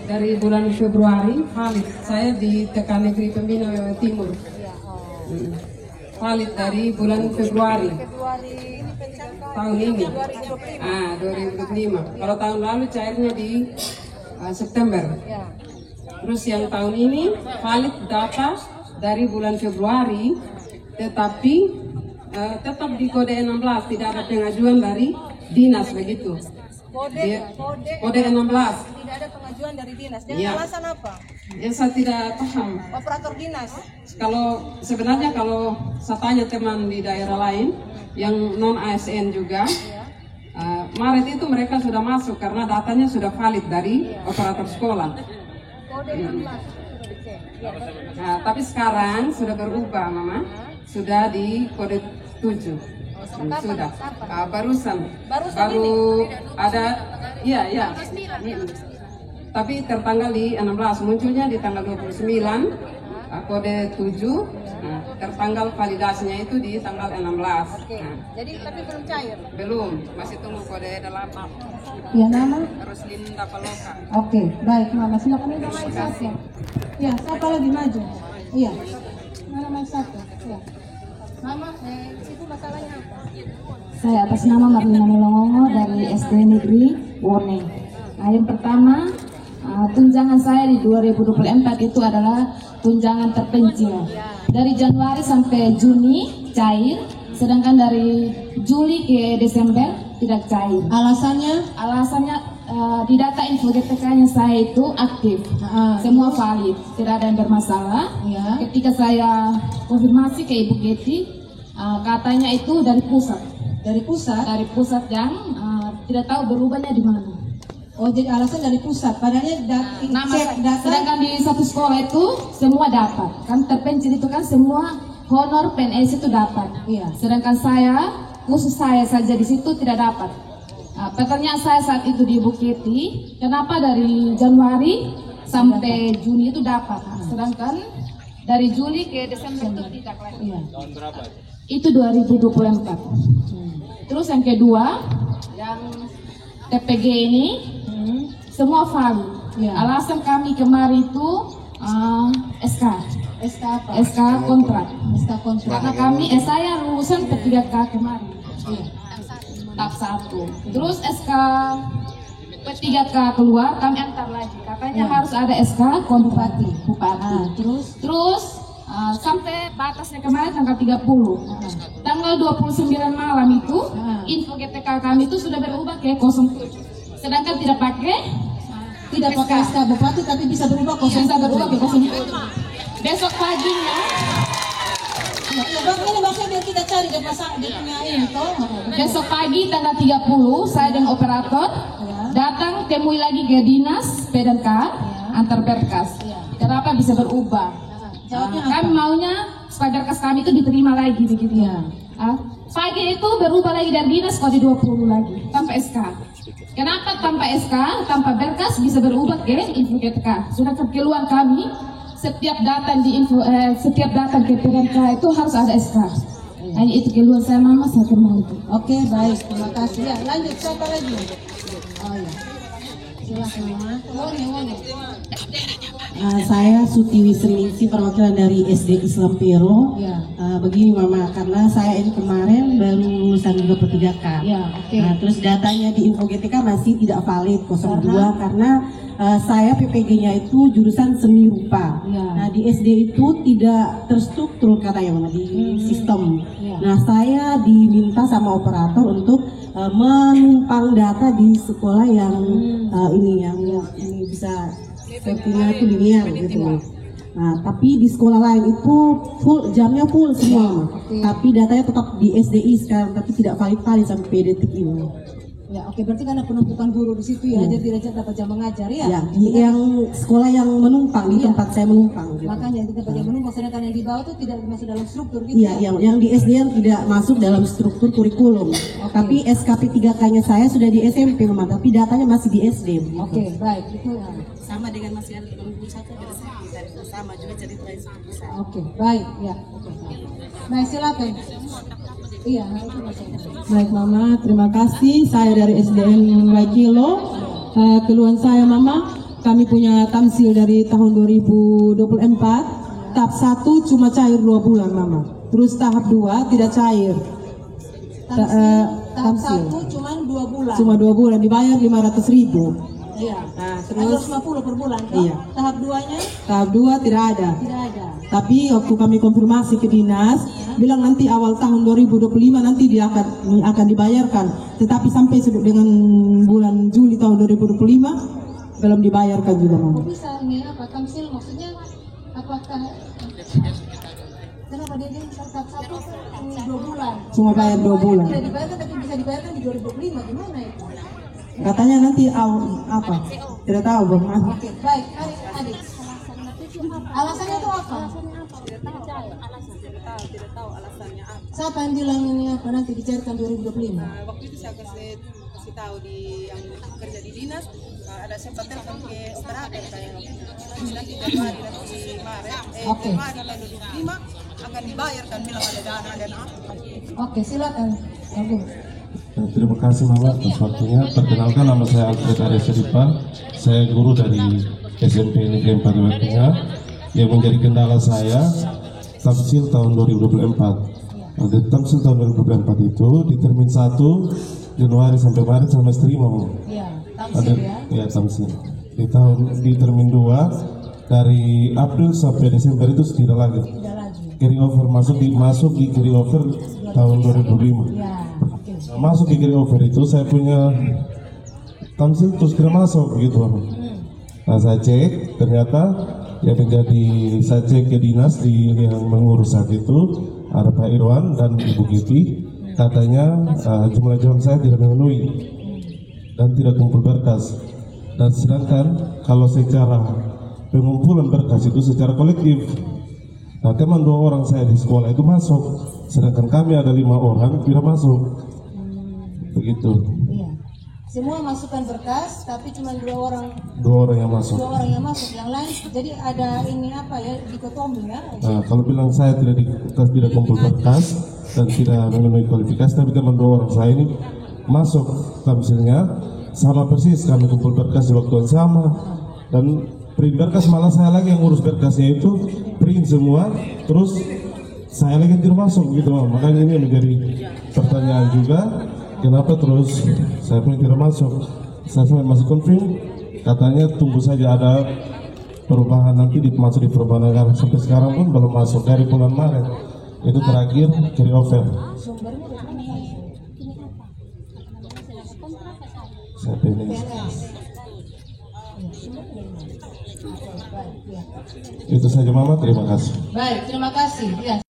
Dari bulan Februari, valid. Saya di TK Negeri Pembina Timur. Valid dari bulan Februari tahun ini. 2025. Kalau tahun lalu cairnya di September. Terus yang tahun ini valid data dari bulan Februari, tetapi tetap di kode 16, tidak ada pengajuan dari dinas begitu. Kode 16. Tidak ada pengajuan dari dinas. Dan alasan apa? Yang saya tidak paham. Operator dinas. Kalau sebenarnya kalau saya tanya teman di daerah lain yang non ASN juga, Maret itu mereka sudah masuk karena datanya sudah valid dari operator sekolah. Kode 16. Nah, tapi sekarang sudah berubah, Mama. Sudah di kode 7. Sudah. Barusan baru ada, iya. Tapi tertanggal di 16, munculnya di tanggal 29, kode 7. Nah, tertanggal validasinya itu di tanggal 16. Jadi tapi belum cair. Belum, masih tunggu kode 8. Ya, nama? Roslin Tapaloka. Oke, baik Mama, silakan ini mic satu. Ya, siapa lagi maju? Iya. Mana mic satu? Ya. Mama, itu masalahnya apa? Saya atas nama Marlina Melongongo dari SD Negeri Wone. Nah, yang pertama, tunjangan saya di 2024 itu adalah tunjangan terpencil. Dari Januari sampai Juni cair, sedangkan dari Juli ke Desember tidak cair. Alasannya? Alasannya di data info GTK-nya saya itu aktif, semua valid, tidak ada yang bermasalah. Ya. Ketika saya konfirmasi ke Ibu Getty, katanya itu dari pusat. Dari pusat? Dari pusat yang tidak tahu berubahnya di mana. Oh, jadi alasan dari pusat. Padahal cek data. Sedangkan di satu sekolah itu semua dapat. Kan terpencil itu kan semua honor PNS itu dapat. Iya. Sedangkan saya, khusus saya saja di situ tidak dapat. Pertanyaan saya saat itu di Ibu Ketty, kenapa dari Januari sampai Juni itu dapat, sedangkan dari Juli ke Desember itu tidak lagi. Iya. Tahun berapa? Itu 2024. Terus yang kedua, yang TPG ini semua valid. Iya. Alasan kami kemarin itu SK. SK apa? SK kontrak. SK kontrak. Karena kami, saya lulusan P3K kemarin. Iya. Tahap 1. Terus SK P3K keluar, kami antar lagi. Katanya harus ada SK kontrak bupati. Terus sampai batasnya kemarin tanggal 30. Tanggal 29 malam itu info GTK kami itu sudah berubah ke 07. Sedangkan tidak pakai SK bupati tapi bisa berubah bisa berubah ke 07. Besok paginya ini maksudnya biar kita cari dia pasang dia punya info. besok pagi tanggal 30 saya dan operator datang temui lagi ke dinas P&K antar berkas. Kenapa bisa berubah? Jawabnya apa? Kami maunya supaya berkas kami itu diterima lagi begitu ya. Pagi itu berubah lagi dari dinas kode 20 lagi tanpa SK. Kenapa tanpa SK, tanpa berkas bisa berubah ke info GTK? Sudah kekeluhan kami setiap datang di info, setiap datang ke P&K itu harus ada SK. Hanya itu keluhan saya Mama, saya kembali. Oke, baik, terima kasih. Ya, lanjut siapa lagi? Oh ya, silakan Mama. Wone. Saya Suti Wisriningsi, perwakilan dari SD Islam Pero. Ya. Begini Mama, karena saya ini kemarin baru lulusan juga P3K. Ya, oke. Terus datanya di info GTK masih tidak valid 02 karena saya PPG-nya itu jurusan seni rupa. Ya. Nah di SD itu tidak terstruktur katanya Mama di sistem. Ya. Nah saya diminta sama operator untuk menumpang data di sekolah yang ini bisa safety-nya itu linear gitu. Nah, tapi di sekolah lain itu jamnya full semua. Tapi datanya tetap di SDI sekarang, tapi tidak valid sampai detik ini. Ya, oke, berarti karena penumpukan guru di situ ya, jadi tidak dapat jam mengajar ya. Ya, di yang sekolah yang menumpang di tempat saya menumpang. Gitu. Makanya itu tempat yang menumpang, sedangkan yang di bawah itu tidak masuk dalam struktur gitu. Iya, yang di SDN tidak masuk dalam struktur kurikulum. Tapi SKP 3K-nya saya sudah di SMP, Mama, tapi datanya masih di SD. Oke, baik. Itu sama dengan masih ada 61 sama juga ceritanya seperti saya. Oke, baik, ya. Baik, silakan. Iya, itu maksudnya. Baik Mama, terima kasih. Saya dari SDN Waikilo. keluhan saya Mama, kami punya tamsil dari tahun 2024. Tahap 1 cuma cair 2 bulan Mama. Terus tahap 2 tidak cair. Tahap 1 cuma 2 bulan. Cuma 2 bulan dibayar 500.000. Iya. Nah, terus 250 per bulan. Toh? Iya. Tahap 2-nya tahap 2 tidak ada. tidak ada. Tapi waktu kami konfirmasi ke dinas, bilang nanti awal tahun 2025 nanti dia akan dibayarkan. Tetapi sampai dengan bulan Juli tahun 2025 belum dibayarkan juga Mama. Kok bisa ini apa tamsil maksudnya apakah kenapa dia tahap 1 ini 2 bulan? Cuma bayar 2 bulan. Tidak dibayarkan tapi bisa dibayarkan di 2025 gimana itu? Katanya nanti apa? Tidak tahu Bang. Oke, baik. Adik. Alasannya itu apa? Tidak tahu alasannya apa. Siapa yang bilang ini apa nanti dicairkan 2025? Waktu itu saya kasih tahu di yang kerja di dinas, ada sempat telepon ke operator kayak nanti Januari nanti Maret, Oke. Maret tahun 2025 akan dibayarkan bilang ada dana dan apa. Oke, silakan. Agung. Terima kasih Mama atas waktunya. Perkenalkan nama saya Alfred Arya Seripa. Saya guru dari SMP Negeri 4 Wilayah Tengah. Yang menjadi kendala saya tamsil tahun 2024. Di tamsil tahun 2024 itu di termin 1 Januari sampai Maret sama terima. Ya, Ada tamsil ya. ya tamsil. Di termin 2 dari April sampai Desember itu tidak lagi. Tidak lagi. Carry over masuk di carry over tahun 2005. Ya, oke. Masuk di carry over itu saya punya tamsil terus kira masuk gitu. Nah saya cek ternyata yang menjadi saya cek ke dinas yang mengurus saat itu ada Pak Irwan dan Ibu Giti, katanya jumlah jam saya tidak memenuhi dan tidak kumpul berkas. Dan sedangkan kalau secara pengumpulan berkas itu secara kolektif, nah teman 2 orang saya di sekolah itu masuk, sedangkan kami ada 5 orang tidak masuk. Begitu. Iya. Semua masukkan berkas, tapi cuma 2 orang 2 orang yang masuk. 2 orang yang masuk, yang lain jadi ada ini apa ya dikotomi ya. Nah, kalau bilang saya tidak kumpul berkas dan tidak memenuhi kualifikasi, tapi teman 2 orang saya ini masuk tamsilnya sama persis, kami kumpul berkas di waktu yang sama dan print berkas, malah saya lagi yang urus berkasnya itu print semua, terus saya lagi yang tidak masuk gitu. Makanya ini menjadi pertanyaan juga, kenapa terus saya pun tidak masuk. Saya masih confirm, katanya tunggu saja ada perubahan nanti masuk di perubahan anggaran. Sampai sekarang pun belum masuk dari bulan Maret. Itu terakhir carry over. Saya PNS. Itu saja Mama, terima kasih. Baik, terima kasih. Ya.